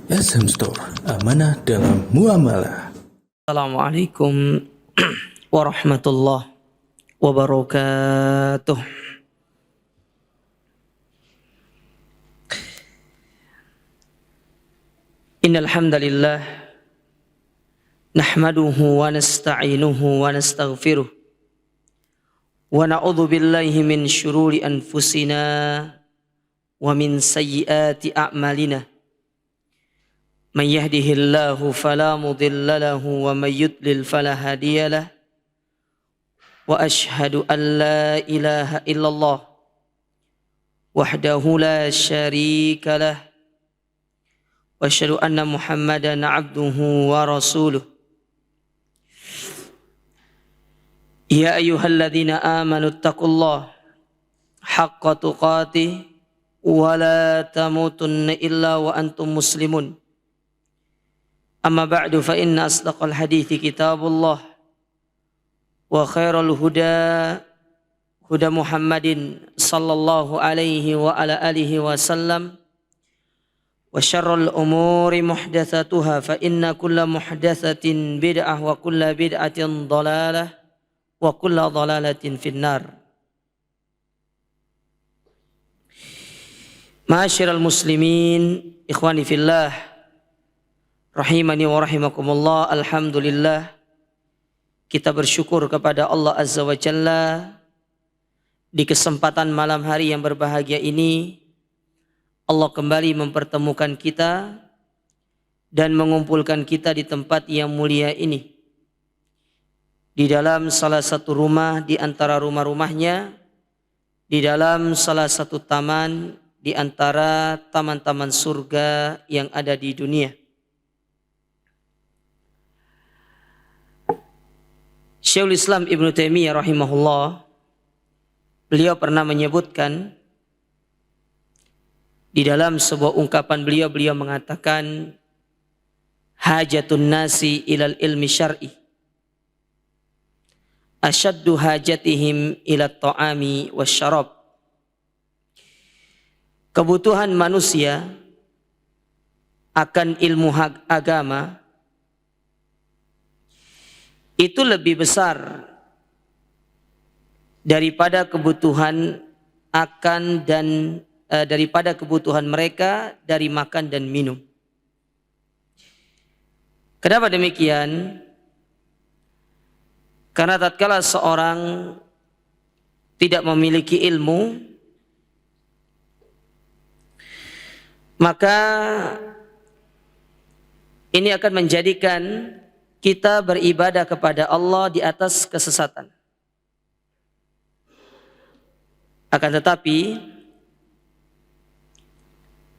SM Store, amanah dalam muamalah. Assalamualaikum warahmatullahi wabarakatuh. Innal hamdalillah nahmaduhu wa nasta'inuhu wa nastaghfiruh wa na'udzu billahi min syururi anfusina wa min sayyiati a'malina. Man yahdihillahu fala mudilla lahu wa man yudlil fala hadiyalah. Wa ashhadu an la ilaha illallah wahdahu la syarika lah. Wa ashhadu anna Muhammadan abduhu wa rasuluh. Ya ayyuhalladzina amanu taqullaha haqqa tuqatih wa la tamutunna illa wa antum muslimun. Amma ba'du fa inna asdaqal hadithi kitabullah wa khairal huda huda Muhammadin sallallahu alaihi wa ala alihi wa sallam wa syarrul umuri muhdatsatuha fa inna kulla muhdatsatin bid'ah wa kulla bid'atin dhalalah wa kulla dhalalatin finnar. Ma'asyiral muslimin, ikhwani fillah, rahimani wa rahimakumullah. Alhamdulillah, kita bersyukur kepada Allah Azza wa Jalla di kesempatan malam hari yang berbahagia ini. Allah kembali mempertemukan kita dan mengumpulkan kita di tempat yang mulia ini, di dalam salah satu rumah di antara rumah-rumahnya, di dalam salah satu taman di antara taman-taman surga yang ada di dunia. Syekhul Islam Ibnu Taimiyah rahimahullah, beliau pernah menyebutkan di dalam sebuah ungkapan beliau mengatakan, hajatun nasi ilal ilmi syar'i asyaddu hajatihim ila ta'ami wasyarab. Kebutuhan manusia akan ilmu agama itu lebih besar daripada kebutuhan daripada kebutuhan mereka dari makan dan minum. Kenapa demikian? Karena tatkala seorang tidak memiliki ilmu, maka ini akan menjadikan kita beribadah kepada Allah di atas kesesatan. Akan tetapi,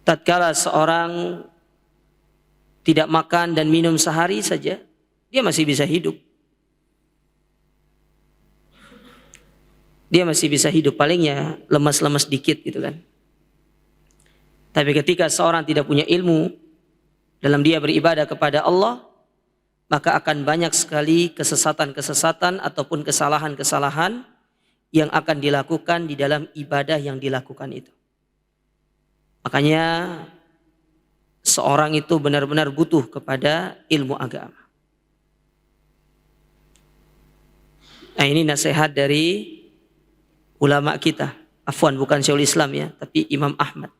tatkala seorang tidak makan dan minum sehari saja, dia masih bisa hidup. Dia masih bisa hidup, palingnya lemas-lemas dikit gitu kan. Tapi ketika seorang tidak punya ilmu dalam dia beribadah kepada Allah, maka akan banyak sekali kesesatan-kesesatan ataupun kesalahan-kesalahan yang akan dilakukan di dalam ibadah yang dilakukan itu. Makanya seorang itu benar-benar butuh kepada ilmu agama. Nah, ini nasihat dari ulama kita. Afwan, bukan Syekhul Islam ya, tapi Imam Ahmad.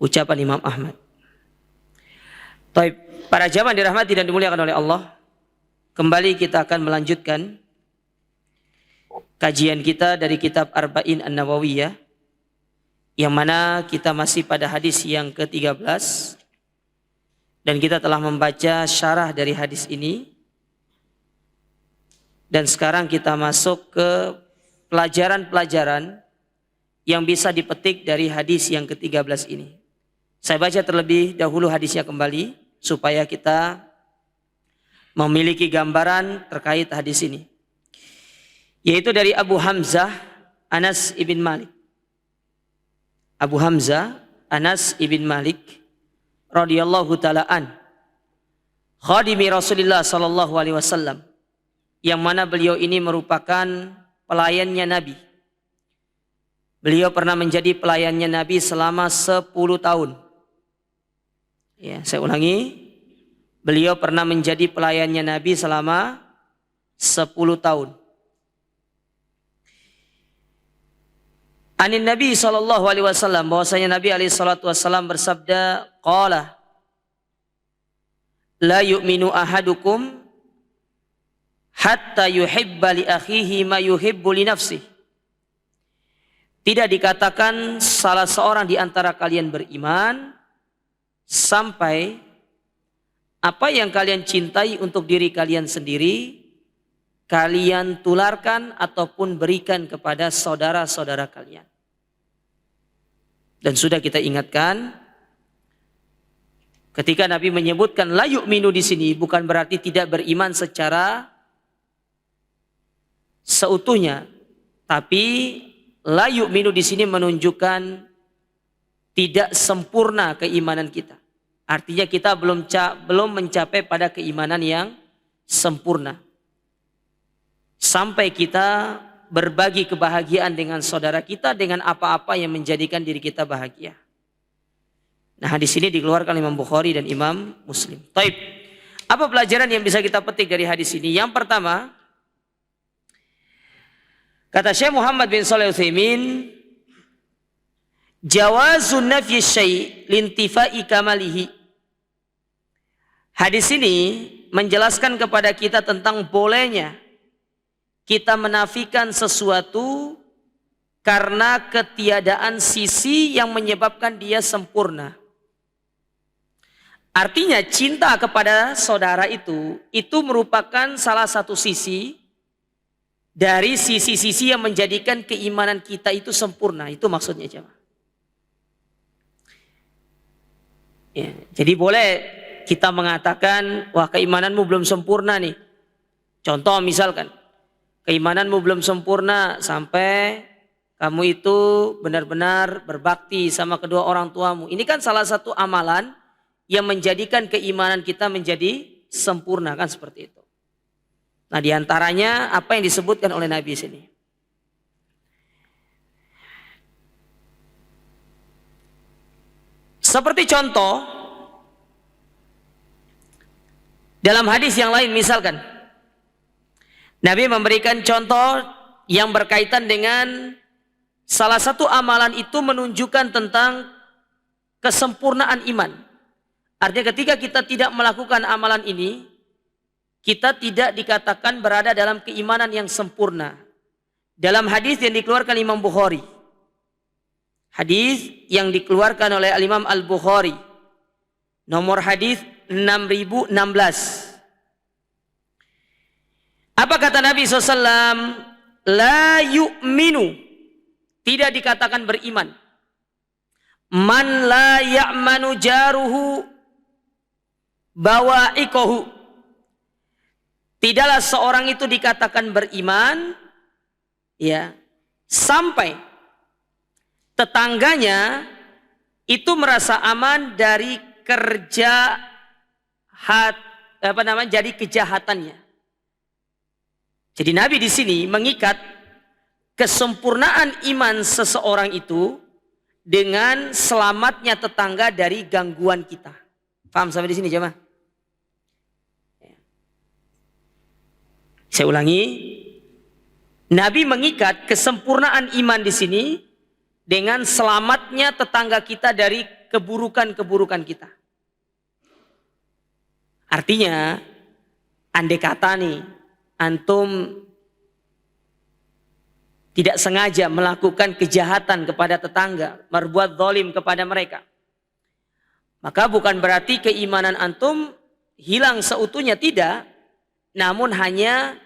Ucapan Imam Ahmad. Baik, para jamaah dirahmati dan dimuliakan oleh Allah, kembali kita akan melanjutkan kajian kita dari kitab Arba'in An-Nawawiyah, yang mana kita masih pada hadis yang ke-13, dan kita telah membaca syarah dari hadis ini, dan sekarang kita masuk ke pelajaran-pelajaran yang bisa dipetik dari hadis yang ke-13 ini. Saya baca terlebih dahulu hadisnya kembali supaya kita memiliki gambaran terkait hadis ini. Yaitu dari Abu Hamzah Anas ibn Malik. Abu Hamzah Anas ibn Malik radhiyallahu taala an, khadimi Rasulullah sallallahu alaihi wasallam, yang mana beliau ini merupakan pelayannya Nabi. Beliau pernah menjadi pelayannya Nabi selama 10 tahun. Ya, saya ulangi. Beliau pernah menjadi pelayannya Nabi selama 10 tahun. Anin Nabi SAW, bahwasanya Nabi SAW bersabda, qala la yu'minu ahadukum hatta yuhibba li akhihi ma yuhibbu li nafsihi. Tidak dikatakan salah seorang di antara kalian beriman sampai apa yang kalian cintai untuk diri kalian sendiri, kalian tularkan ataupun berikan kepada saudara-saudara kalian. Dan sudah kita ingatkan, ketika Nabi menyebutkan la yu'minu di sini bukan berarti tidak beriman secara seutuhnya, tapi la yu'minu di sini menunjukkan tidak sempurna keimanan kita. Artinya kita belum mencapai pada keimanan yang sempurna. Sampai kita berbagi kebahagiaan dengan saudara kita dengan apa-apa yang menjadikan diri kita bahagia. Nah, hadis ini dikeluarkan Imam Bukhari dan Imam Muslim. Taib. Apa pelajaran yang bisa kita petik dari hadis ini? Yang pertama, kata Syekh Muhammad bin Shalih Al-Utsaimin, jawazun nafyi syai' lintifai kamalihi. Hadis ini menjelaskan kepada kita tentang bolehnya kita menafikan sesuatu karena ketiadaan sisi yang menyebabkan dia sempurna. Artinya cinta kepada saudara itu merupakan salah satu sisi dari sisi-sisi yang menjadikan keimanan kita itu sempurna. Itu maksudnya jemaah. Ya, jadi boleh kita mengatakan, wah keimananmu belum sempurna nih. Contoh misalkan, keimananmu belum sempurna sampai kamu itu benar-benar berbakti sama kedua orang tuamu. Ini kan salah satu amalan yang menjadikan keimanan kita menjadi sempurna, kan seperti itu. Nah, diantaranya apa yang disebutkan oleh Nabi sini. Seperti contoh, dalam hadis yang lain misalkan, Nabi memberikan contoh yang berkaitan dengan salah satu amalan itu menunjukkan tentang kesempurnaan iman. Artinya ketika kita tidak melakukan amalan ini, kita tidak dikatakan berada dalam keimanan yang sempurna. Dalam hadis yang dikeluarkan Imam Bukhari, hadis yang dikeluarkan oleh Al-Imam Al-Bukhari, nomor hadis 6016. Apa kata Nabi SAW? La yu'minu, tidak dikatakan beriman. Man la ya'manu jaruhu bawa'iqahu, tidaklah seorang itu dikatakan beriman ya sampai tetangganya itu merasa aman dari dari kejahatannya. Jadi Nabi di sini mengikat kesempurnaan iman seseorang itu dengan selamatnya tetangga dari gangguan kita. Paham sampai di sini jemaah? Saya ulangi, Nabi mengikat kesempurnaan iman di sini dengan selamatnya tetangga kita dari keburukan-keburukan kita. Artinya, andai kata nih, antum tidak sengaja melakukan kejahatan kepada tetangga, berbuat zalim kepada mereka, maka bukan berarti keimanan antum hilang seutuhnya, tidak. Namun hanya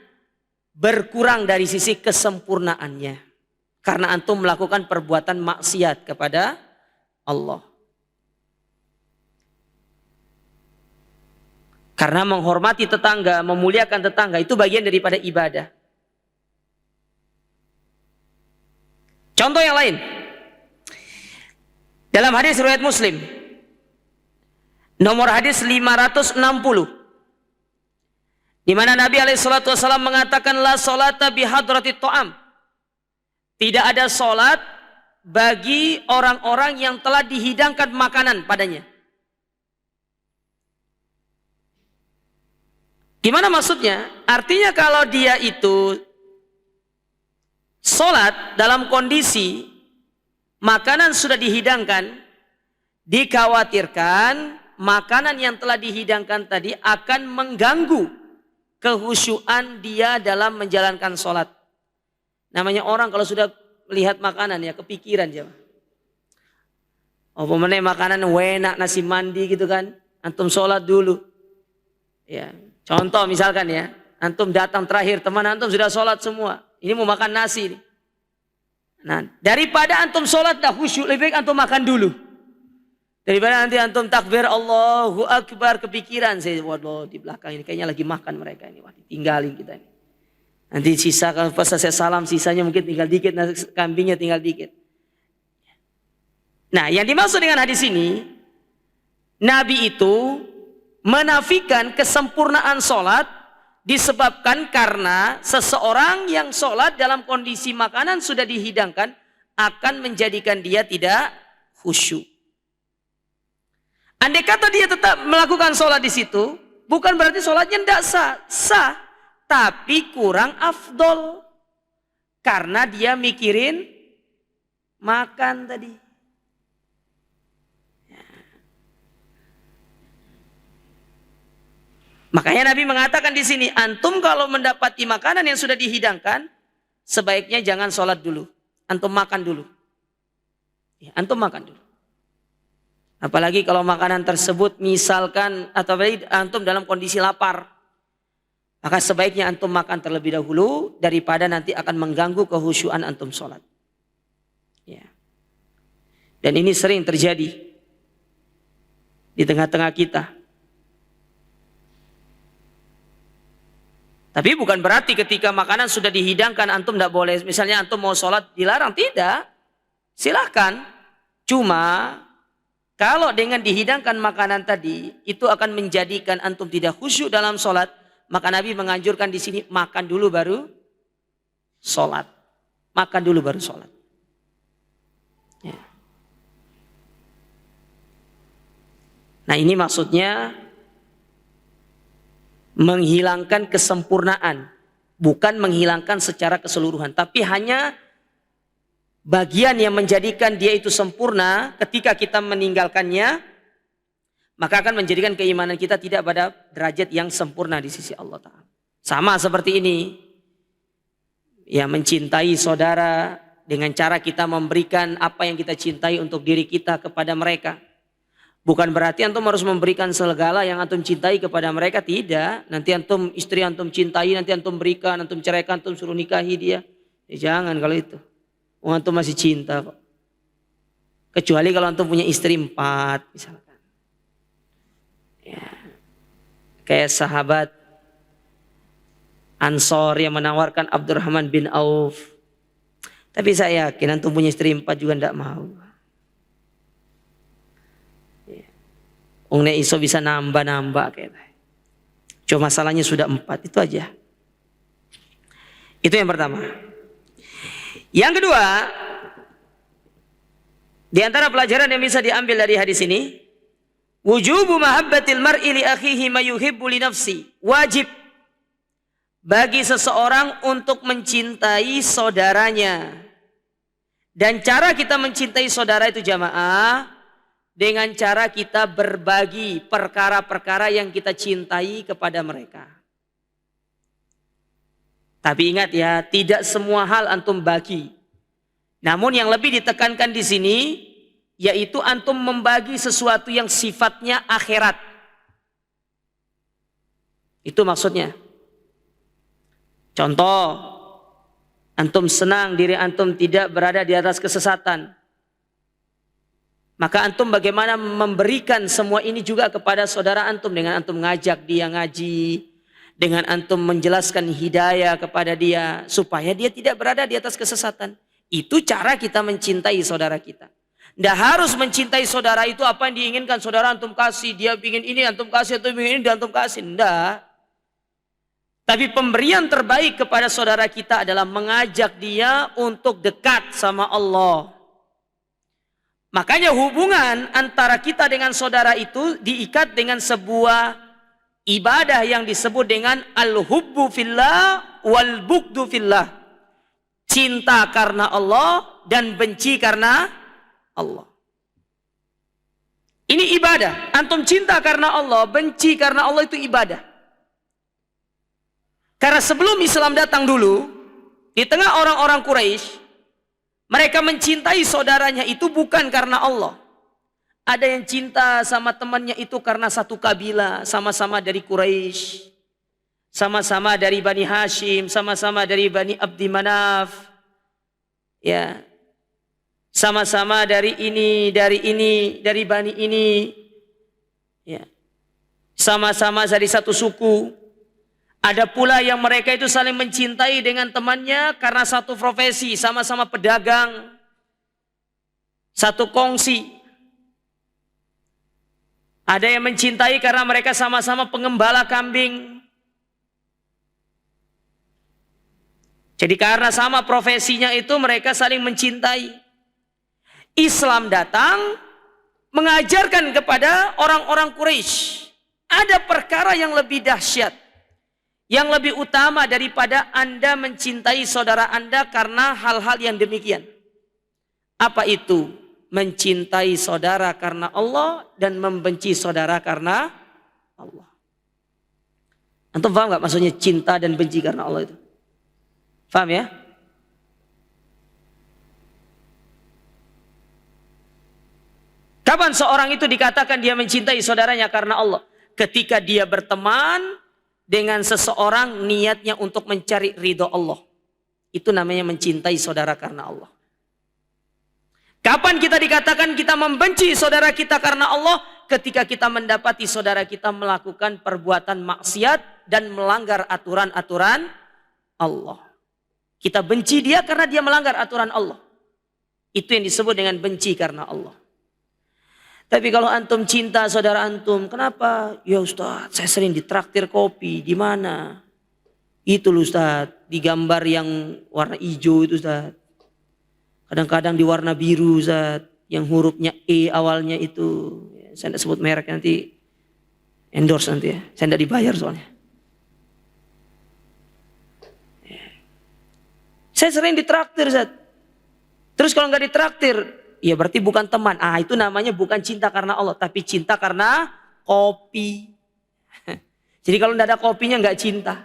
berkurang dari sisi kesempurnaannya. Karena antum melakukan perbuatan maksiat kepada Allah. Karena menghormati tetangga, memuliakan tetangga itu bagian daripada ibadah. Contoh yang lain. Dalam hadis riwayat Muslim, nomor hadis 560, di mana Nabi SAW mengatakan la salata bihadratit ta'am, tidak ada salat bagi orang-orang yang telah dihidangkan makanan padanya. Gimana maksudnya? Artinya kalau dia itu sholat dalam kondisi makanan sudah dihidangkan, dikhawatirkan makanan yang telah dihidangkan tadi akan mengganggu kehusyuan dia dalam menjalankan sholat. Namanya orang kalau sudah melihat makanan ya kepikiran dia. Umpamanya makanan enak, nasi mandi gitu kan, antum sholat dulu. Ya, contoh misalkan ya, antum datang terakhir, teman antum sudah sholat semua. Ini mau makan nasi. Nah, daripada antum sholat dah khusyuk, lebih baik antum makan dulu. Daripada nanti antum takbir Allahu Akbar kepikiran. Saya, waduh di belakang ini kayaknya lagi makan mereka ini. Wah, tinggalin kita ini. Nanti sisa kalau pas saya salam sisanya mungkin tinggal dikit, nasi kambingnya tinggal dikit. Nah, yang dimaksud dengan hadis ini, Nabi itu menafikan kesempurnaan sholat disebabkan karena seseorang yang sholat dalam kondisi makanan sudah dihidangkan akan menjadikan dia tidak khusyuk. Andai kata dia tetap melakukan sholat di situ, bukan berarti sholatnya tidak sah, tapi kurang afdol karena dia mikirin makan tadi. Makanya Nabi mengatakan di sini, antum kalau mendapati makanan yang sudah dihidangkan, sebaiknya jangan sholat dulu. Antum makan dulu. Ya, antum makan dulu. Apalagi kalau makanan tersebut misalkan, atau antum dalam kondisi lapar. Maka sebaiknya antum makan terlebih dahulu, daripada nanti akan mengganggu kehusyuan antum sholat. Ya. Dan ini sering terjadi di tengah-tengah kita. Tapi bukan berarti ketika makanan sudah dihidangkan antum tidak boleh. Misalnya antum mau sholat dilarang. Tidak. Silahkan. Cuma kalau dengan dihidangkan makanan tadi itu akan menjadikan antum tidak khusyuk dalam sholat. Maka Nabi menganjurkan di sini makan dulu baru sholat. Makan dulu baru sholat. Ya. Nah ini maksudnya menghilangkan kesempurnaan, bukan menghilangkan secara keseluruhan, tapi hanya bagian yang menjadikan dia itu sempurna. Ketika kita meninggalkannya, maka akan menjadikan keimanan kita tidak pada derajat yang sempurna di sisi Allah Ta'ala. Sama seperti ini, ya mencintai saudara dengan cara kita memberikan apa yang kita cintai untuk diri kita kepada mereka. Bukan berarti antum harus memberikan segala yang antum cintai kepada mereka, tidak. Nanti antum istri antum cintai, nanti antum berikan, antum ceraikan, antum suruh nikahi dia. Ya, jangan kalau itu. Antum masih cinta kok. Kecuali kalau antum punya istri 4 misalkan. Ya. Kayak sahabat Ansor yang menawarkan Abdurrahman bin Auf. Tapi saya yakin antum punya istri 4 juga tidak mau. Ongnya iso bisa nambah-nambah kayaknya. Cuma masalahnya sudah 4, itu aja. Itu yang pertama. Yang kedua, di antara pelajaran yang bisa diambil dari hadis ini, wujubu mahabbatil mar'i li akhihi ma yuhibbu li nafsi. Wajib bagi seseorang untuk mencintai saudaranya. Dan cara kita mencintai saudara itu jamaah, dengan cara kita berbagi perkara-perkara yang kita cintai kepada mereka. Tapi ingat ya, tidak semua hal antum bagi. Namun yang lebih ditekankan di sini, yaitu antum membagi sesuatu yang sifatnya akhirat. Itu maksudnya. Contoh, antum senang diri antum tidak berada di atas kesesatan. Maka antum bagaimana memberikan semua ini juga kepada saudara antum dengan antum ngajak dia ngaji, dengan antum menjelaskan hidayah kepada dia supaya dia tidak berada di atas kesesatan. Itu cara kita mencintai saudara kita. Tidak harus mencintai saudara itu apa yang diinginkan saudara antum kasih, dia ingin ini antum kasih, atau ingin ini antum kasih. Tidak. Tapi pemberian terbaik kepada saudara kita adalah mengajak dia untuk dekat sama Allah. Makanya hubungan antara kita dengan saudara itu diikat dengan sebuah Ibadah yang disebut dengan al-hubbu fillah wal bughdu fillah. Cinta karena Allah dan benci karena Allah. Ini ibadah. Antum cinta karena Allah, benci karena Allah, itu ibadah. Karena sebelum Islam datang dulu, di tengah orang-orang Quraisy, mereka mencintai saudaranya itu bukan karena Allah. Ada yang cinta sama temannya itu karena satu kabilah, sama-sama dari Quraisy, sama-sama dari Bani Hashim, sama-sama dari Bani Abdi Manaf, ya, sama-sama dari ini, dari Bani ini, ya, sama-sama dari satu suku. Ada pula yang mereka itu saling mencintai dengan temannya karena satu profesi, sama-sama pedagang, satu kongsi. Ada yang mencintai karena mereka sama-sama pengembala kambing. Jadi karena sama profesinya itu mereka saling mencintai. Islam datang mengajarkan kepada orang-orang Quraisy ada perkara yang lebih dahsyat, yang lebih utama daripada Anda mencintai saudara Anda karena hal-hal yang demikian. Apa itu? Mencintai saudara karena Allah dan membenci saudara karena Allah. Antum paham gak maksudnya cinta dan benci karena Allah itu? Paham ya? Kapan seorang itu dikatakan dia mencintai saudaranya karena Allah? Ketika dia berteman dengan seseorang niatnya untuk mencari ridho Allah. Itu namanya mencintai saudara karena Allah. Kapan kita dikatakan kita membenci saudara kita karena Allah? Ketika kita mendapati saudara kita melakukan perbuatan maksiat dan melanggar aturan-aturan Allah. Kita benci dia karena dia melanggar aturan Allah. Itu yang disebut dengan benci karena Allah. Tapi kalau antum cinta saudara antum, kenapa? Ya Ustaz, saya sering ditraktir kopi. Di mana? Itu loh Ustaz, di gambar yang warna hijau itu Ustaz. Kadang-kadang di warna biru Ustaz, yang hurufnya E awalnya itu. Saya tidak sebut merek, nanti endorse nanti ya. Saya tidak dibayar soalnya. Saya sering ditraktir Ustaz. Terus kalau nggak ditraktir, ya berarti bukan teman. Itu namanya bukan cinta karena Allah, tapi cinta karena kopi. Jadi kalau tidak ada kopinya nggak cinta.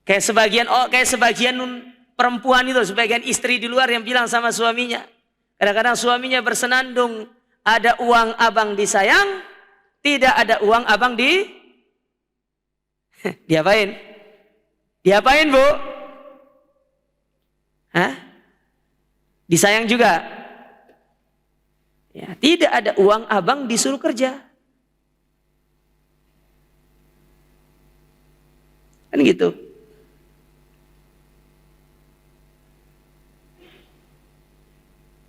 Kayak sebagian perempuan itu, sebagian istri di luar yang bilang sama suaminya. Kadang-kadang suaminya bersenandung, ada uang abang disayang, tidak ada uang abang diapain? Diapain Bu? Hah? Disayang juga? Ya, tidak ada uang abang disuruh kerja. Kan gitu.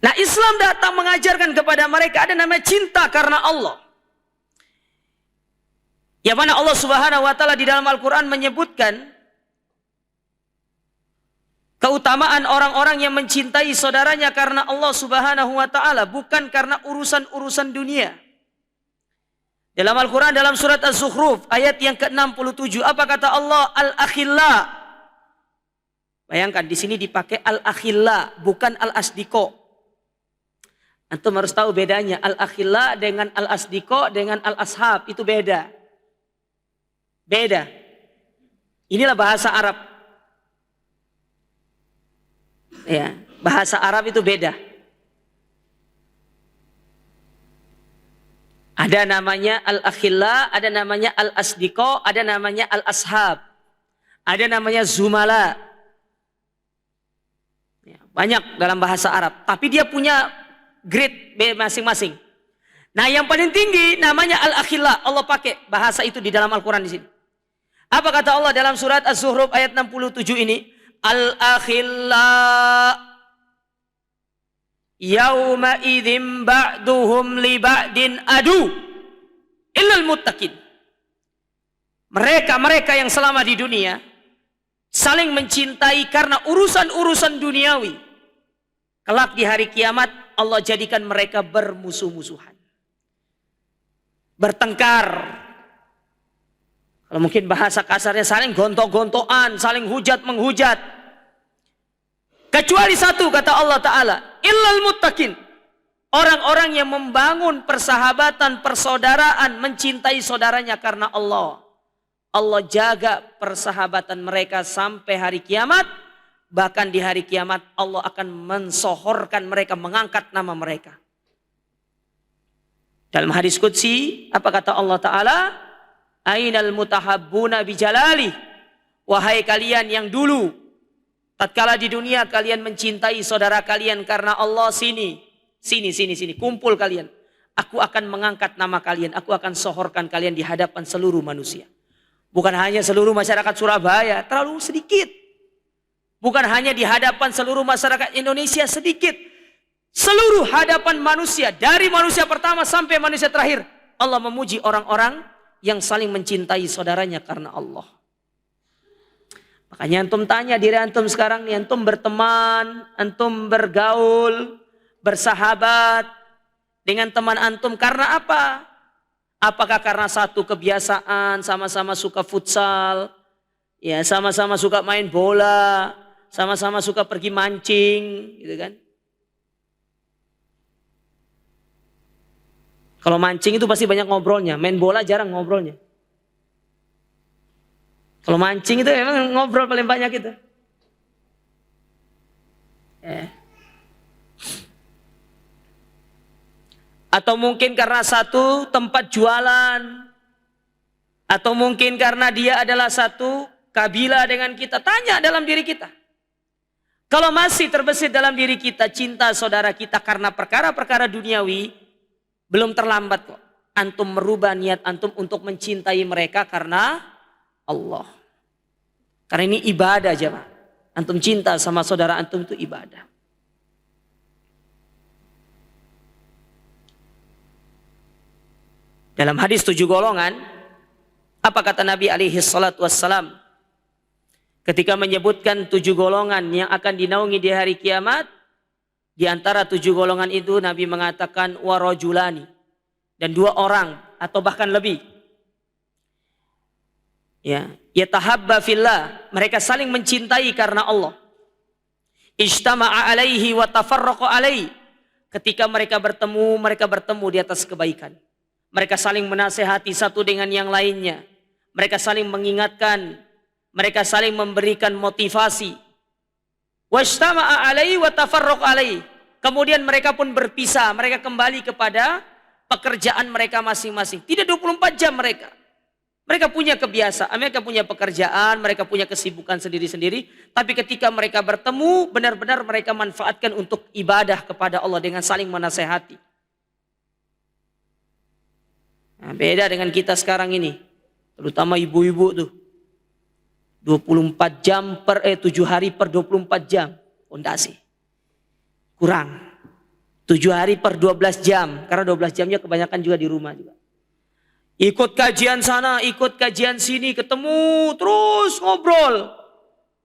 Nah, Islam datang mengajarkan kepada mereka ada namanya cinta karena Allah. Yang mana Allah Subhanahu wa taala di dalam Al-Qur'an menyebutkan keutamaan orang-orang yang mencintai saudaranya karena Allah Subhanahu wa taala, bukan karena urusan-urusan dunia. Dalam Al-Qur'an dalam surat Az-Zukhruf ayat yang ke-67, apa kata Allah? Al-akhilla. Bayangkan di sini dipakai al-akhilla, bukan al-asdiqo. Antum harus tahu bedanya al-akhilla dengan al-asdiqo dengan al-ashab, itu beda. Beda. Inilah bahasa Arab. Ya, bahasa Arab itu beda. Ada namanya al-akhilla, ada namanya al-asdiqo, ada namanya al-ashab. Ada namanya zumala. Ya, banyak dalam bahasa Arab, tapi dia punya grade B masing-masing. Nah, yang paling tinggi namanya al-akhilla. Allah pakai bahasa itu di dalam Al-Qur'an di sini. Apa kata Allah dalam surat Az-Zukhruf ayat 67 ini? Al-akhilla yauma idzin ba'duhum li ba'din adu illal muttaqin. Mereka yang selama di dunia saling mencintai karena urusan-urusan duniawi. Kelak di hari kiamat Allah jadikan mereka bermusuh-musuhan, bertengkar. Kalau mungkin bahasa kasarnya saling gontok-gontokan, saling hujat-menghujat. Kecuali satu kata Allah Ta'ala, illal muttaqin. Orang-orang yang membangun persahabatan, persaudaraan, mencintai saudaranya karena Allah. Allah jaga persahabatan mereka sampai hari kiamat. Bahkan di hari kiamat Allah akan mensohorkan mereka, mengangkat nama mereka. Dalam hadis qudsi, apa kata Allah Ta'ala? Ainal mutahabbuna bijalali. Wahai kalian yang dulu, tatkala di dunia kalian mencintai saudara kalian karena Allah, sini, kumpul kalian. Aku akan mengangkat nama kalian, aku akan sohorkan kalian di hadapan seluruh manusia. Bukan hanya seluruh masyarakat Surabaya, terlalu sedikit. Bukan hanya di hadapan seluruh masyarakat Indonesia, sedikit. Seluruh hadapan manusia, dari manusia pertama sampai manusia terakhir, Allah memuji orang-orang yang saling mencintai saudaranya karena Allah. Makanya antum tanya diri antum sekarang nih, antum berteman, antum bergaul, bersahabat dengan teman antum karena apa? Apakah karena satu kebiasaan, sama-sama suka futsal, ya sama-sama suka main bola, sama-sama suka pergi mancing, gitu kan? Kalau mancing itu pasti banyak ngobrolnya, main bola jarang ngobrolnya. Kalau mancing itu emang ngobrol paling banyak itu. Atau mungkin karena satu tempat jualan. Atau mungkin karena dia adalah satu kabilah dengan kita. Tanya dalam diri kita. Kalau masih terbesit dalam diri kita cinta saudara kita karena perkara-perkara duniawi, belum terlambat kok. Antum merubah niat antum untuk mencintai mereka karena Allah. Karena ini ibadah jemaah. Antum cinta sama saudara antum itu ibadah. Dalam hadis 7 golongan, apa kata Nabi alaihi salatu wassalam? Ketika menyebutkan 7 golongan yang akan dinaungi di hari kiamat, di antara 7 golongan itu Nabi mengatakan warajulani, dan 2 orang atau bahkan lebih. Ya, yatahabba fillah, mereka saling mencintai karena Allah. Ijtama'a alaihi wa tafarraqa alaihi. Ketika mereka bertemu di atas kebaikan. Mereka saling menasehati satu dengan yang lainnya. Mereka saling mengingatkan, mereka saling memberikan motivasi. Wajtama'a alaihi wa tafarraqa alaihi. Kemudian mereka pun berpisah, mereka kembali kepada pekerjaan mereka masing-masing. Tidak 24 jam mereka. Mereka punya kebiasaan, mereka punya pekerjaan, mereka punya kesibukan sendiri-sendiri. Tapi ketika mereka bertemu, benar-benar mereka manfaatkan untuk ibadah kepada Allah dengan saling menasehati. Nah, beda dengan kita sekarang ini. Terutama ibu-ibu tuh. 24 jam 7 hari per 24 jam. Fondasi. Kurang. 7 hari per 12 jam. Karena 12 jamnya kebanyakan juga di rumah juga. Ikut kajian sana, ikut kajian sini, ketemu, terus ngobrol.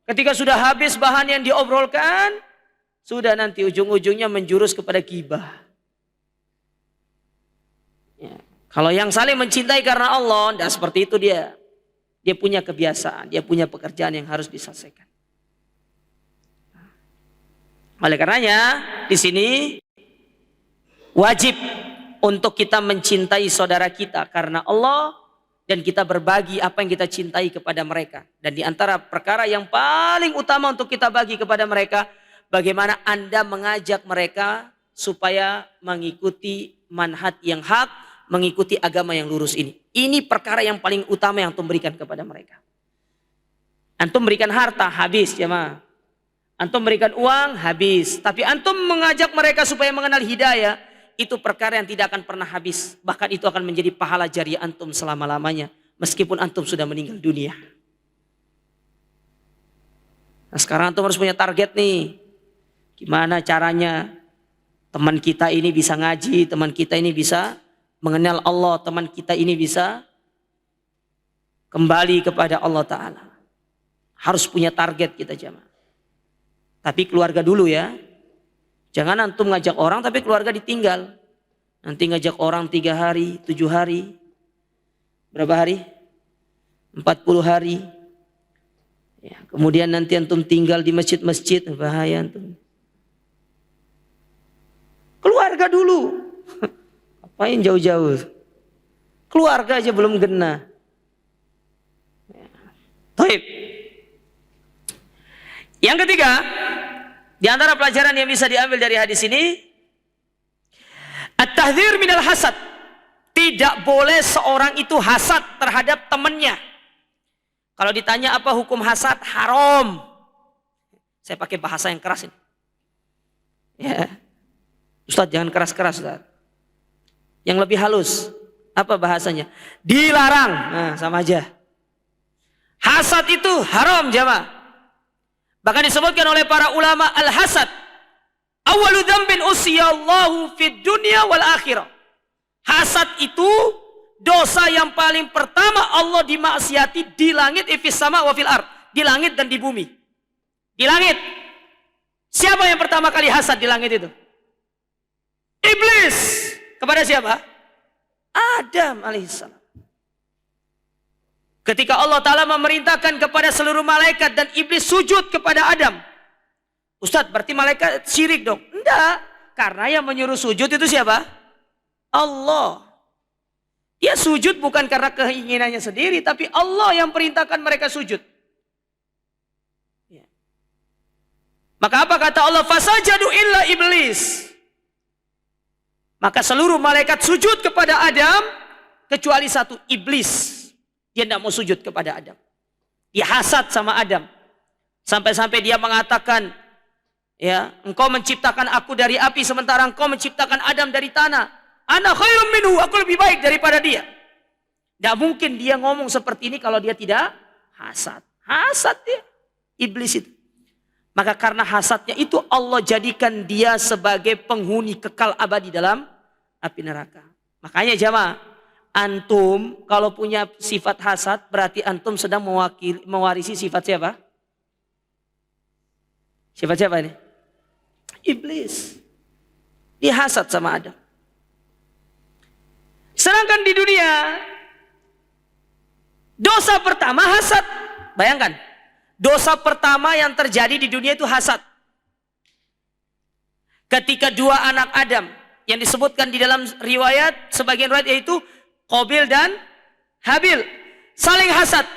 Ketika sudah habis bahan yang diobrolkan, sudah nanti ujung-ujungnya menjurus kepada gibah. Ya. Kalau yang saling mencintai karena Allah, tidak seperti itu dia. Dia punya kebiasaan, dia punya pekerjaan yang harus diselesaikan. Oleh karenanya, di sini wajib untuk kita mencintai saudara kita karena Allah dan kita berbagi apa yang kita cintai kepada mereka. Dan di antara perkara yang paling utama untuk kita bagi kepada mereka, bagaimana Anda mengajak mereka supaya mengikuti manhaj yang hak, mengikuti agama yang lurus ini. Ini perkara yang paling utama yang antum berikan kepada mereka. Antum berikan harta, habis jemaah. Antum berikan uang, habis. Tapi antum mengajak mereka supaya mengenal hidayah, itu perkara yang tidak akan pernah habis. Bahkan itu akan menjadi pahala jariah antum selama-lamanya. Meskipun antum sudah meninggal dunia. Nah sekarang antum harus punya target nih. Gimana caranya teman kita ini bisa ngaji, teman kita ini bisa mengenal Allah, teman kita ini bisa kembali kepada Allah Ta'ala. Harus punya target kita jemaah. Tapi keluarga dulu ya. Jangan antum ngajak orang tapi keluarga ditinggal. Nanti ngajak orang 3 hari, 7 hari. Berapa hari? 40 hari. Ya, kemudian nanti antum tinggal di masjid-masjid, bahaya antum. Keluarga dulu. Apain jauh-jauh? Keluarga aja belum genah. Baik. Yang ketiga, di antara pelajaran yang bisa diambil dari hadis ini, at-tahdzir minal hasad. Tidak boleh seorang itu hasad terhadap temannya. Kalau ditanya apa hukum hasad, haram. Saya pakai bahasa yang keras ini. Ya. Ustaz jangan keras-keras, Ustaz. Yang lebih halus. Apa bahasanya? Dilarang. Nah, sama aja. Hasad itu haram, jamaah. Bahkan disebutkan oleh para ulama, al-hasad awwalu dzambin usiyallahu fid dunya wal akhirah. Hasad itu dosa yang paling pertama Allah dimaksiati di langit, fis sama wa fil ard, di langit dan di bumi. Di langit. Siapa yang pertama kali hasad di langit itu? Iblis. Kepada siapa? Adam alaihissalam. Ketika Allah Ta'ala memerintahkan kepada seluruh malaikat dan iblis sujud kepada Adam. Ustadz, berarti malaikat syirik dong? Enggak. Karena yang menyuruh sujud itu siapa? Allah. Dia sujud bukan karena keinginannya sendiri, tapi Allah yang perintahkan mereka sujud. Ya. Maka apa kata Allah? Fasajadu illa iblis. Maka seluruh malaikat sujud kepada Adam, kecuali satu, iblis. Dia tidak mau sujud kepada Adam. Dia hasad sama Adam. Sampai-sampai dia mengatakan, ya, engkau menciptakan aku dari api, sementara engkau menciptakan Adam dari tanah. Ana khairun minhu, aku lebih baik daripada dia. Tidak mungkin dia ngomong seperti ini kalau dia tidak hasad. Hasad dia, iblis itu. Maka karena hasadnya itu Allah jadikan dia sebagai penghuni kekal abadi dalam api neraka. Makanya jamaah, antum kalau punya sifat hasad berarti antum sedang mewarisi sifat siapa? Sifat siapa ini? Iblis. Dia hasad sama Adam. Sedangkan di dunia dosa pertama hasad. Bayangkan. Dosa pertama yang terjadi di dunia itu hasad. Ketika dua anak Adam yang disebutkan di dalam riwayat, sebagian riwayat yaitu Qabil dan Habil, saling hasad.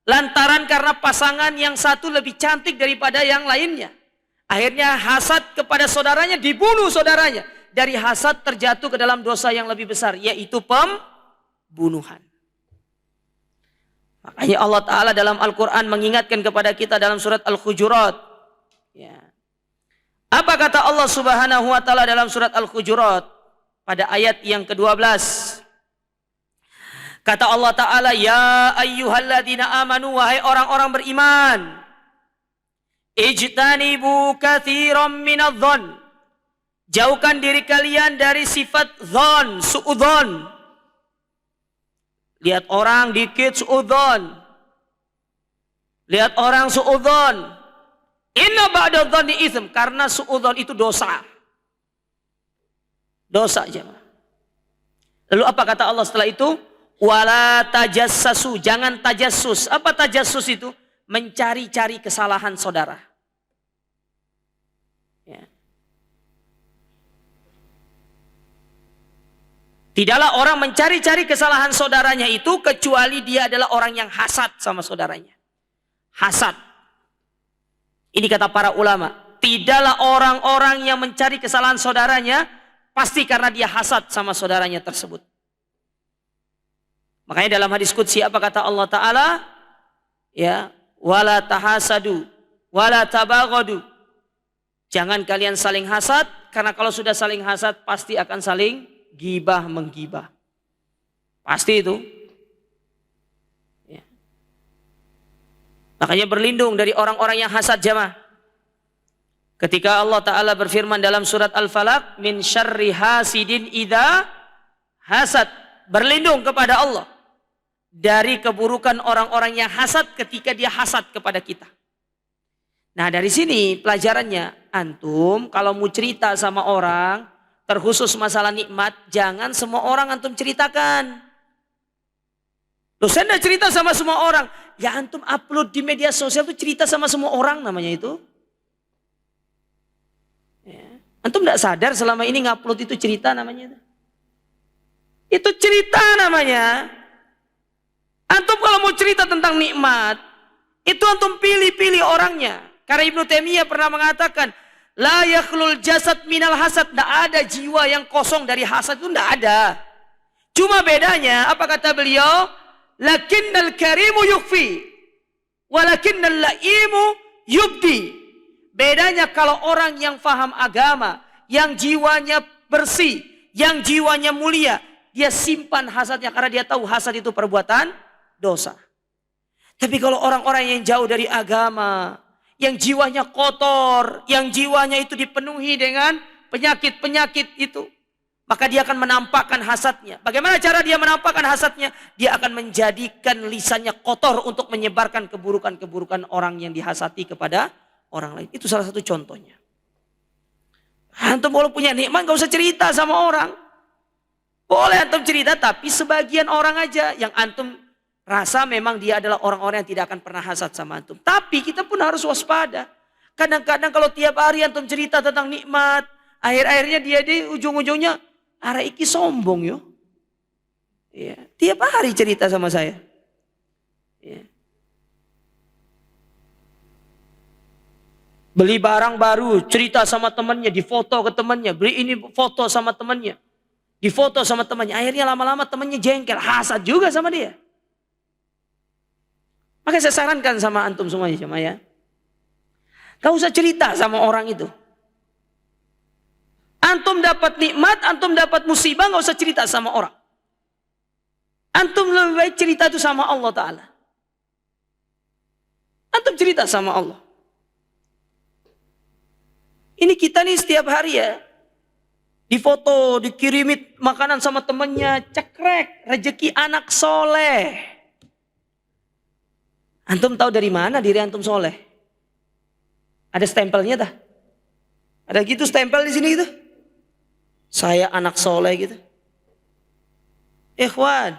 Lantaran karena pasangan yang satu lebih cantik daripada yang lainnya. Akhirnya hasad kepada saudaranya, dibunuh saudaranya. Dari hasad terjatuh ke dalam dosa yang lebih besar, yaitu pembunuhan. Makanya Allah Ta'ala dalam Al-Quran mengingatkan kepada kita dalam surat Al-Hujurat. Ya. Apa kata Allah Subhanahu Wa Ta'ala dalam surat Al-Hujurat? Pada ayat yang ke-12. Kata Allah Ta'ala, ya ayyuhalladzina amanu, wahai orang-orang beriman. Ijtanibu katsiran minadh-dhon. Jauhkan diri kalian dari sifat dhon, su'udhon. Lihat orang dikit su'udhon. Lihat orang su'udhon. Inna ba'da dhonni itsm, karena su'udhon itu dosa. Dosa jemaah. Lalu apa kata Allah setelah itu? Wala tajassasu, jangan tajassus. Apa tajassus itu? Mencari-cari kesalahan saudara. Ya. Tidaklah orang mencari-cari kesalahan saudaranya itu kecuali dia adalah orang yang hasad sama saudaranya. Hasad. Ini kata para ulama. Tidaklah orang-orang yang mencari kesalahan saudaranya pasti karena dia hasad sama saudaranya tersebut. Makanya dalam hadis qudsi apa kata Allah Ta'ala? Ya, wala tahasadu, wala tabaghadu. Jangan kalian saling hasad, karena kalau sudah saling hasad pasti akan saling gibah menggibah. Pasti itu. Ya. Makanya berlindung dari orang-orang yang hasad jamaah. Ketika Allah Ta'ala berfirman dalam surat Al-Falaq, min syarri hasidin idza hasad. Berlindung kepada Allah dari keburukan orang-orang yang hasad ketika dia hasad kepada kita. Nah dari sini pelajarannya, antum kalau mau cerita sama orang, terkhusus masalah nikmat, jangan semua orang antum ceritakan. Loh, saya enggak cerita sama semua orang. Ya antum upload di media sosial itu cerita sama semua orang namanya itu. Ya. Antum enggak sadar selama ini ngupload itu cerita namanya itu. Itu cerita namanya. Antum kalau mau cerita tentang nikmat, itu antum pilih-pilih orangnya. Karena Ibnu Taimiyah pernah mengatakan, la yakhlul jasad minal hasad. Tidak ada jiwa yang kosong dari hasad, itu tidak ada. Cuma bedanya, apa kata beliau? Lakinnal karimu yukfi, walakinnal laimu yubdi. Bedanya kalau orang yang faham agama, yang jiwanya bersih, yang jiwanya mulia, dia simpan hasadnya karena dia tahu hasad itu perbuatan dosa. Tapi kalau orang-orang yang jauh dari agama, yang jiwanya kotor, yang jiwanya itu dipenuhi dengan penyakit-penyakit itu, maka dia akan menampakkan hasadnya. Bagaimana cara dia menampakkan hasadnya? Dia akan menjadikan lisannya kotor untuk menyebarkan keburukan-keburukan orang yang dihasati kepada orang lain. Itu salah satu contohnya. Antum kalau punya nikmat gak usah cerita sama orang. Boleh antum cerita, tapi sebagian orang aja yang antum rasa memang dia adalah orang-orang yang tidak akan pernah hasad sama antum. Tapi kita pun harus waspada. Kadang-kadang kalau tiap hari antum cerita tentang nikmat, akhir-akhirnya dia di ujung-ujungnya, arek iki sombong yo. Ya, tiap hari cerita sama saya. Ya. Beli barang baru, cerita sama temannya, difoto ke temannya, beli ini foto sama temannya. Difoto sama temannya, akhirnya lama-lama temannya jengkel, hasad juga sama dia. Maka saya sarankan sama antum semuanya, ya. Gak usah cerita sama orang itu. Antum dapat nikmat, antum dapat musibah, gak usah cerita sama orang. Antum lebih baik cerita itu sama Allah Ta'ala. Antum cerita sama Allah. Ini kita nih setiap hari ya, difoto, dikirimin makanan sama temennya, cekrek, rezeki anak soleh. Antum tahu dari mana diri antum soleh? Ada stempelnya dah. Ada gitu stempel di sini gitu. Saya anak soleh gitu. Ikhwan,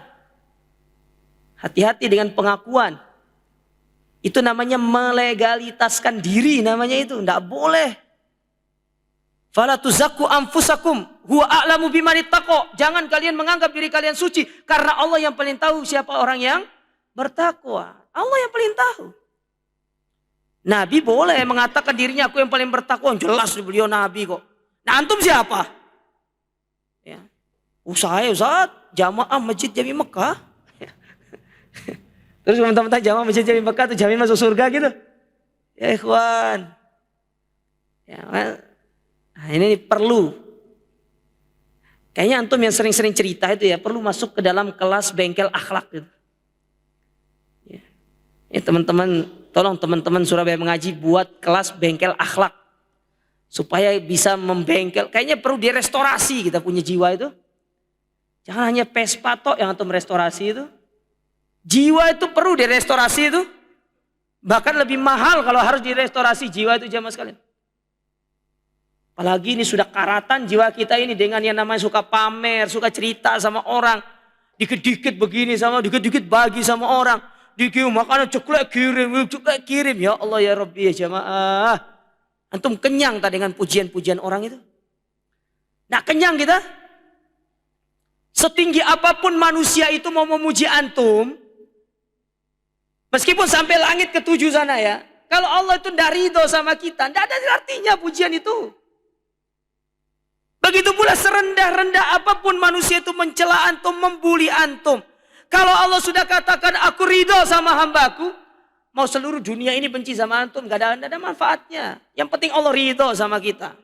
hati-hati dengan pengakuan. Itu namanya melegalitaskan diri namanya itu. Tidak boleh. Fala tuzakku anfusakum huwa a'lamu bimanittaqo. Jangan kalian menganggap diri kalian suci. Karena Allah yang paling tahu siapa orang yang bertakwa. Allah yang paling tahu. Nabi boleh mengatakan dirinya aku yang paling bertakwa. Jelas beliau Nabi kok. Nah antum siapa? Ya. Saya Ustaz, jamaah Masjid Jami Mekah. Terus teman-teman jamaah Masjid Jami Mekah itu jamin masuk surga gitu. Ya ikhwan. Ya, nah, ini perlu. Kayaknya antum yang sering-sering cerita itu ya perlu masuk ke dalam kelas bengkel akhlak gitu. Ya teman-teman, tolong teman-teman Surabaya Mengaji buat kelas bengkel akhlak. Supaya bisa membengkel. Kayaknya perlu direstorasi kita punya jiwa itu. Jangan hanya Vespa tok yang antum restorasi itu. Jiwa itu perlu direstorasi itu. Bahkan lebih mahal kalau harus direstorasi jiwa itu jamaah sekalian. Apalagi ini sudah karatan jiwa kita ini dengan yang namanya suka pamer, suka cerita sama orang. Dikit-dikit begini sama, dikit-dikit bagi sama orang. Dikit makanan ceklek kirim. Ya Allah ya Rabbi ya jamaah. Antum kenyang tak dengan pujian-pujian orang itu? Nah kenyang kita? Setinggi apapun manusia itu mau memuji antum. Meskipun sampai langit ketujuh sana ya. Kalau Allah itu tidak ridho sama kita. Tidak ada artinya pujian itu. Begitu pula serendah-rendah apapun manusia itu mencela antum, membuli antum. Kalau Allah sudah katakan aku ridho sama hambaku. Mau seluruh dunia ini benci sama antum. Gak ada manfaatnya. Yang penting Allah ridho sama kita.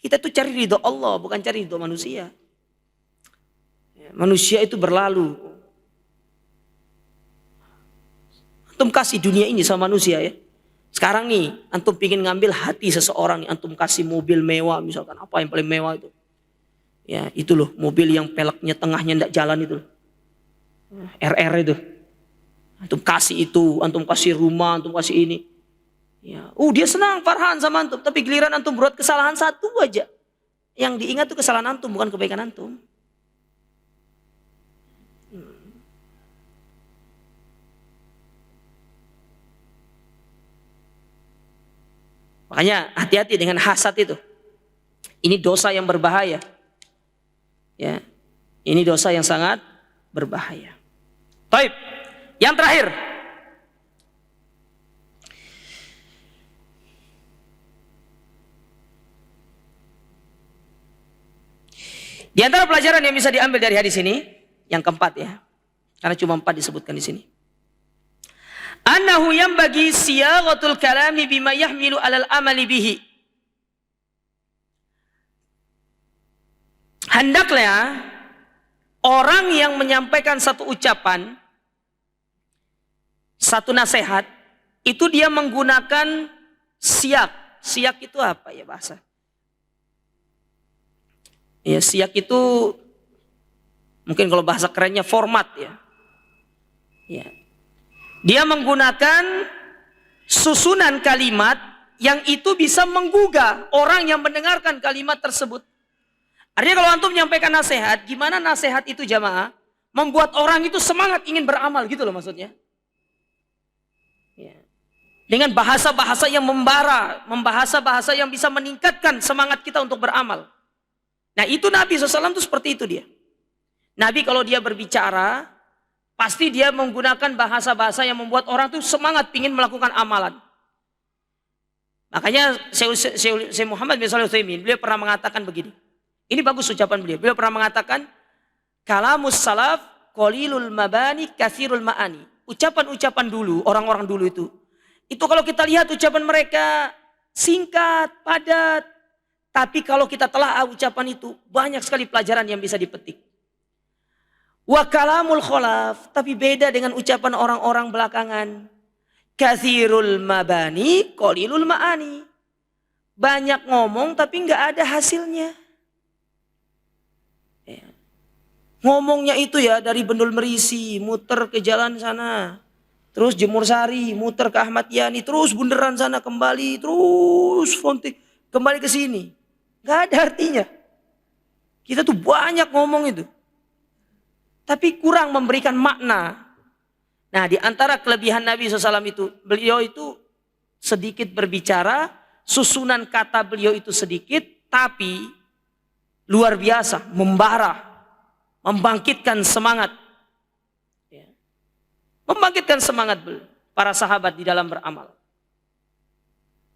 Kita tuh cari ridho Allah. Bukan cari ridho manusia. Manusia itu berlalu. Antum kasih dunia ini sama manusia ya. Sekarang nih, antum pingin ngambil hati seseorang nih, antum kasih mobil mewah misalkan, apa yang paling mewah itu? Ya, itu loh, mobil yang peleknya tengahnya ndak jalan itu. RR itu. Antum kasih itu, antum kasih rumah, antum kasih ini. Ya, dia senang farhan sama antum, tapi giliran antum buat kesalahan satu aja. Yang diingat itu kesalahan antum, bukan kebaikan antum. Makanya hati-hati dengan hasad itu. Ini dosa yang berbahaya. Ya. Ini dosa yang sangat berbahaya. Baik. Yang terakhir. Di antara pelajaran yang bisa diambil dari hadis ini, yang keempat ya. Karena cuma 4 disebutkan di sini. Annahu yanbaghi siyaghatul kalami bima yahmilu 'alal amali bihi. Hendaknya orang yang menyampaikan satu ucapan, satu nasihat, itu dia menggunakan siyak. Siyak itu apa ya bahasa? Ya, siyak itu mungkin kalau bahasa kerennya format ya. Ya. Dia menggunakan susunan kalimat yang itu bisa menggugah orang yang mendengarkan kalimat tersebut. Artinya kalau antum menyampaikan nasihat, gimana nasihat itu jamaah? Membuat orang itu semangat ingin beramal gitu loh maksudnya. Ya. Dengan bahasa-bahasa yang membara, bahasa-bahasa yang bisa meningkatkan semangat kita untuk beramal. Nah itu Nabi SAW itu seperti itu dia. Nabi kalau dia berbicara, pasti dia menggunakan bahasa-bahasa yang membuat orang itu semangat ingin melakukan amalan. Makanya Syekh Muhammad bin Shalih Al-Utsaimin, beliau pernah mengatakan begini. Ini bagus ucapan beliau. Beliau pernah mengatakan, kalamus salaf qalilul mabani katsirul ma'ani. Ucapan-ucapan dulu, orang-orang dulu itu kalau kita lihat ucapan mereka singkat, padat. Tapi kalau kita telah ucapan itu, banyak sekali pelajaran yang bisa dipetik. Wa kalamul kholaf, tapi beda dengan ucapan orang-orang belakangan. Katsirul mabani qalilul ma'ani. Banyak ngomong tapi nggak ada hasilnya. Ya. Ngomongnya itu ya dari Bendul Merisi, muter ke jalan sana. Terus Jemur Sari, muter ke Ahmad Yani, terus bundaran sana kembali, terus Fonti, kembali ke sini. Gak ada artinya. Kita tuh banyak ngomong itu. Tapi kurang memberikan makna. Nah di antara kelebihan Nabi SAW itu, beliau itu sedikit berbicara, susunan kata beliau itu sedikit, tapi luar biasa, membara, membangkitkan semangat. Membangkitkan semangat para sahabat di dalam beramal.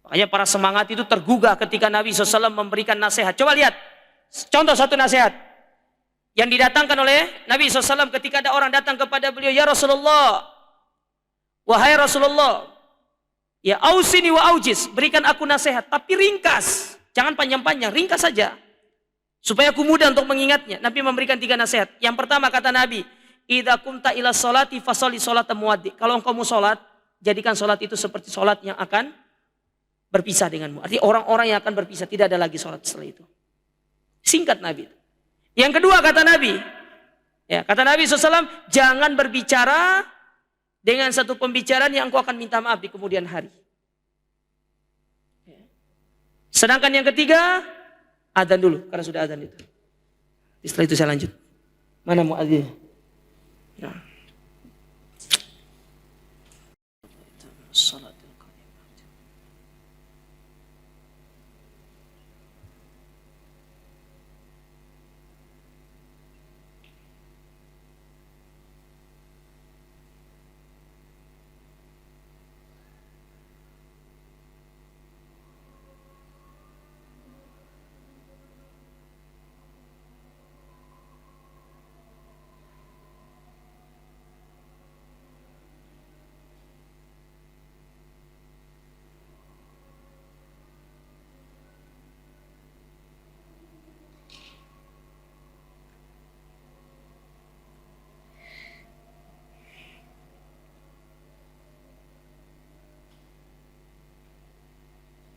Makanya para semangat itu tergugah ketika Nabi SAW memberikan nasihat. Coba lihat, contoh satu nasihat. Yang didatangkan oleh Nabi SAW ketika ada orang datang kepada beliau. Ya Rasulullah, wahai Rasulullah, ya ausini wa aujiz, berikan aku nasihat. Tapi ringkas, jangan panjang-panjang, ringkas saja. Supaya aku mudah untuk mengingatnya. Nabi memberikan 3 nasihat. Yang pertama kata Nabi, idza kumta ila sholati fasholli sholata muwaddi. Kalau engkau mau sholat, jadikan sholat itu seperti sholat yang akan berpisah denganmu. Artinya orang-orang yang akan berpisah, tidak ada lagi sholat setelah itu. Singkat Nabi. Yang kedua kata Nabi, ya, kata Nabi SAW, jangan berbicara dengan satu pembicaraan yang engkau akan minta maaf di kemudian hari. Sedangkan yang ketiga, adzan dulu, karena sudah adzan itu. Setelah itu saya lanjut. Mana muadzin? Ya. Salat.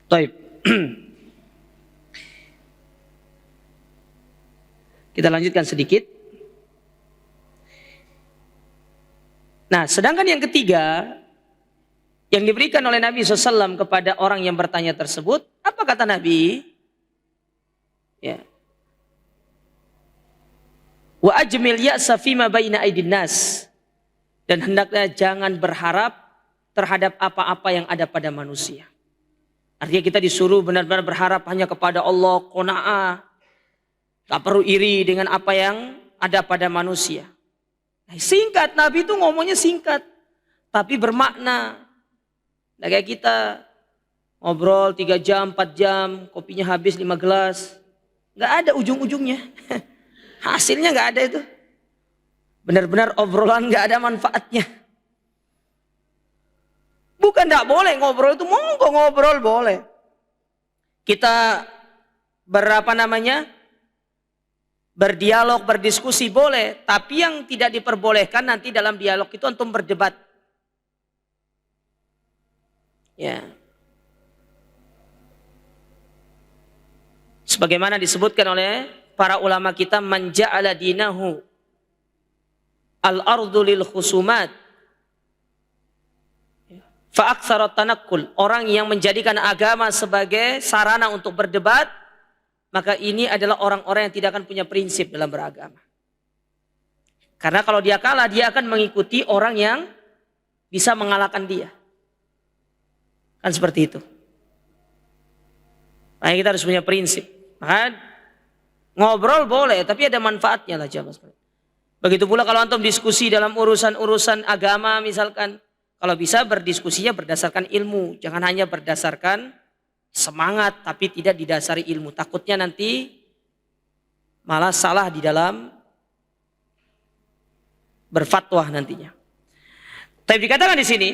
Baik. Kita lanjutkan sedikit. Nah, sedangkan yang ketiga yang diberikan oleh Nabi SAW kepada orang yang bertanya tersebut, apa kata Nabi? Ya. Wa ajmil ya'sa fima baina aidin nas. Dan hendaknya jangan berharap terhadap apa-apa yang ada pada manusia. Artinya kita disuruh benar-benar berharap hanya kepada Allah, qanaah. Tak perlu iri dengan apa yang ada pada manusia. Nah, singkat, Nabi itu ngomongnya singkat. Tapi bermakna. Nah, kayak kita ngobrol 3 jam, 4 jam, kopinya habis 5 gelas. Nggak ada ujung-ujungnya. Hasilnya nggak ada itu. Benar-benar obrolan nggak ada manfaatnya. Bukan nggak boleh ngobrol itu, monggo ngobrol boleh. Kita berdialog, berdiskusi boleh. Tapi yang tidak diperbolehkan nanti dalam dialog itu antum berdebat. Ya. Sebagaimana disebutkan oleh para ulama kita, man ja'ala dinahu al-ardu lil khusumat fa aktsara tanakkul. Orang yang menjadikan agama sebagai sarana untuk berdebat, maka ini adalah orang-orang yang tidak akan punya prinsip dalam beragama. Karena kalau dia kalah, dia akan mengikuti orang yang bisa mengalahkan dia. Kan seperti itu. Makanya kita harus punya prinsip. Maka ngobrol boleh, tapi ada manfaatnya lah jamaah sekalian. Begitu pula kalau antum diskusi dalam urusan-urusan agama misalkan, kalau bisa berdiskusinya berdasarkan ilmu, jangan hanya berdasarkan semangat tapi tidak didasari ilmu. Takutnya nanti malah salah di dalam berfatwa nantinya. Tapi dikatakan di sini,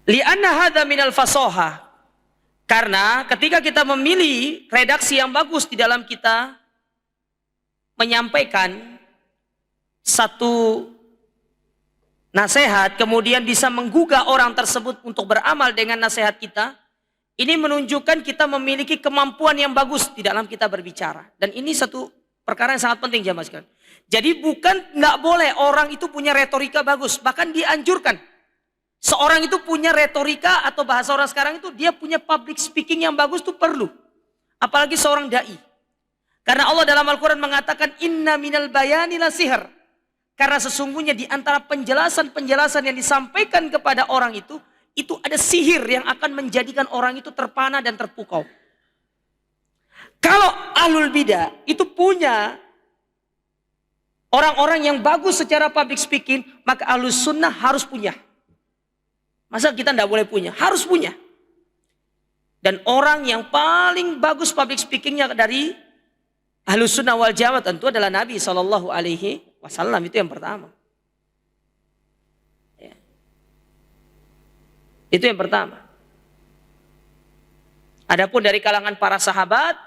li'anna hadza minal fasoha. Karena ketika kita memilih redaksi yang bagus di dalam kita menyampaikan satu nasihat, kemudian bisa menggugah orang tersebut untuk beramal dengan nasihat kita, ini menunjukkan kita memiliki kemampuan yang bagus di dalam kita berbicara. Dan ini satu perkara yang sangat penting jamaah sekalian. Jadi bukan nggak boleh orang itu punya retorika bagus, bahkan dianjurkan. Seorang itu punya retorika atau bahasa orang sekarang itu dia punya public speaking yang bagus itu perlu. Apalagi seorang dai. Karena Allah dalam Al-Quran mengatakan inna minal bayani la sihr. Karena sesungguhnya di antara penjelasan-penjelasan yang disampaikan kepada orang itu ada sihir yang akan menjadikan orang itu terpana dan terpukau. Kalau ahlul bidah itu punya orang-orang yang bagus secara public speaking, maka ahlus sunnah harus punya. Masa kita tidak boleh punya? Harus punya. Dan orang yang paling bagus public speakingnya dari Ahlus Sunnah wal Jamaah tentu adalah Nabi SAW. Itu yang pertama. Ya. Itu yang pertama. Adapun dari kalangan para sahabat,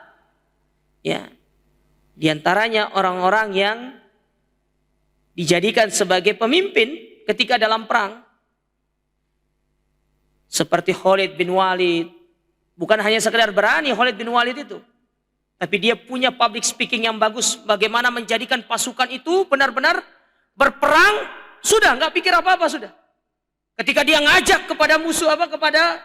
ya, diantaranya orang-orang yang dijadikan sebagai pemimpin ketika dalam perang. Seperti Khalid bin Walid. Bukan hanya sekedar berani Khalid bin Walid itu. Tapi dia punya public speaking yang bagus. Bagaimana menjadikan pasukan itu benar-benar berperang. Sudah, nggak pikir apa-apa sudah. Ketika dia ngajak kepada musuh kepada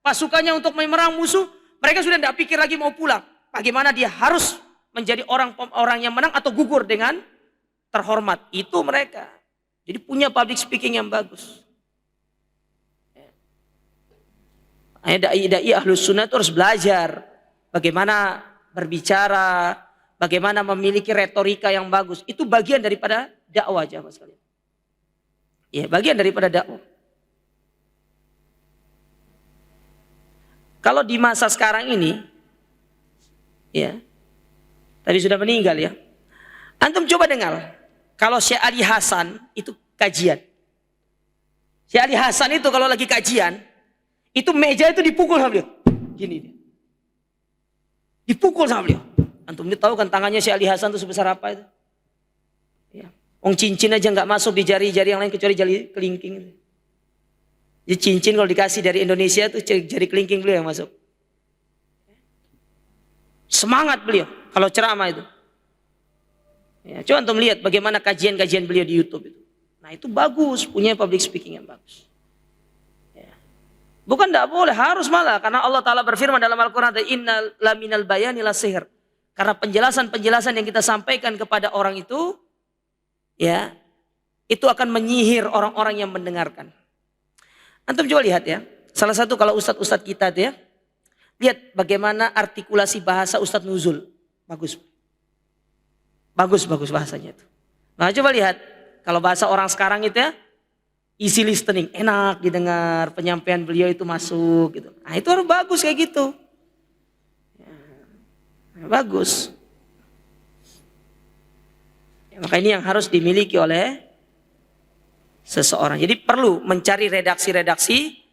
pasukannya untuk menyerang musuh. Mereka sudah nggak pikir lagi mau pulang. Bagaimana dia harus menjadi orang yang menang atau gugur dengan terhormat. Itu mereka. Jadi punya public speaking yang bagus. Dai-dai Ahlus Sunnah itu harus belajar bagaimana berbicara, bagaimana memiliki retorika yang bagus. Itu bagian daripada dakwah jamaah sekalian. Ya, bagian daripada dakwah. Kalau di masa sekarang ini, ya, tadi sudah meninggal ya. Antum coba dengar, kalau Syekh Ali Hasan itu kajian. Syekh Ali Hasan itu kalau lagi kajian, itu meja itu dipukul sama beliau. Gini dia. Dipukul sama beliau. Antum ini tahu kan tangannya Syekh Ali Hasan itu sebesar apa itu? Ya. Cincin aja nggak masuk di jari-jari yang lain kecuali jari kelingking. Jadi cincin kalau dikasih dari Indonesia itu jari kelingking beliau yang masuk. Semangat beliau kalau ceramah itu. Ya, coba antum lihat bagaimana kajian-kajian beliau di YouTube itu. Nah itu bagus, punya public speaking yang bagus. Bukan tidak boleh, harus malah. Karena Allah Ta'ala berfirman dalam Al-Quran, inna laminal bayani la sihr. Karena penjelasan-penjelasan yang kita sampaikan kepada orang itu, ya, itu akan menyihir orang-orang yang mendengarkan. Antum coba lihat ya, salah satu kalau ustadz-ustadz kita tuh ya, lihat bagaimana artikulasi bahasa Ustadz Nuzul. Bagus. Bagus bahasanya itu. Nah coba lihat, kalau bahasa orang sekarang itu ya, easy listening, enak didengar, penyampaian beliau itu masuk gitu. Nah itu harus bagus kayak gitu. Ya, bagus. Ya, maka ini yang harus dimiliki oleh seseorang. Jadi perlu mencari redaksi-redaksi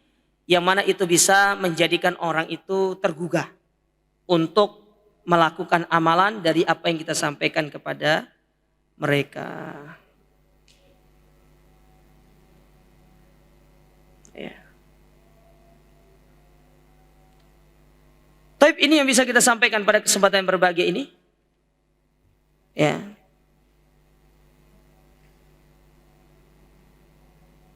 yang mana itu bisa menjadikan orang itu tergugah untuk melakukan amalan dari apa yang kita sampaikan kepada mereka. Ya. Tapi ini yang bisa kita sampaikan pada kesempatan yang berbahagia ini. Ya.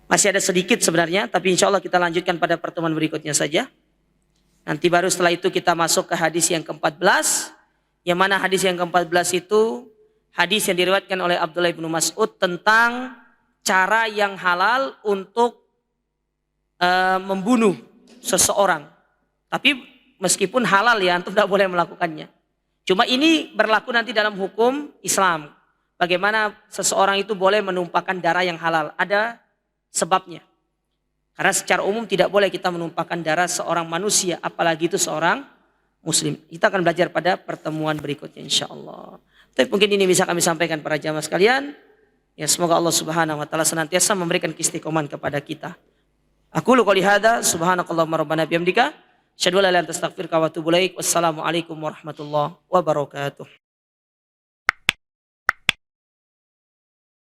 Masih ada sedikit sebenarnya, tapi insya Allah kita lanjutkan pada pertemuan berikutnya saja. Nanti baru setelah itu kita masuk ke hadis yang ke-14. Yang mana hadis yang ke-14 itu hadis yang diriwayatkan oleh Abdullah bin Mas'ud tentang cara yang halal untuk membunuh seseorang. Tapi meskipun halal ya, antum tidak boleh melakukannya. Cuma ini berlaku nanti dalam hukum Islam. Bagaimana seseorang itu boleh menumpahkan darah yang halal. Ada sebabnya. Karena secara umum tidak boleh kita menumpahkan darah seorang manusia, apalagi itu seorang muslim. Kita akan belajar pada pertemuan berikutnya insyaAllah. Tapi mungkin ini bisa kami sampaikan para jamaah sekalian. Ya semoga Allah subhanahu wa ta'ala senantiasa memberikan keistiqomahan kepada kita. Aku qouli hadza subhanakallahumma rabbana bihamdika asyhadu an la ilaha illa anta astaghfiruka wa atubu ilaik. Wassalamualaikum warahmatullahi wabarakatuh.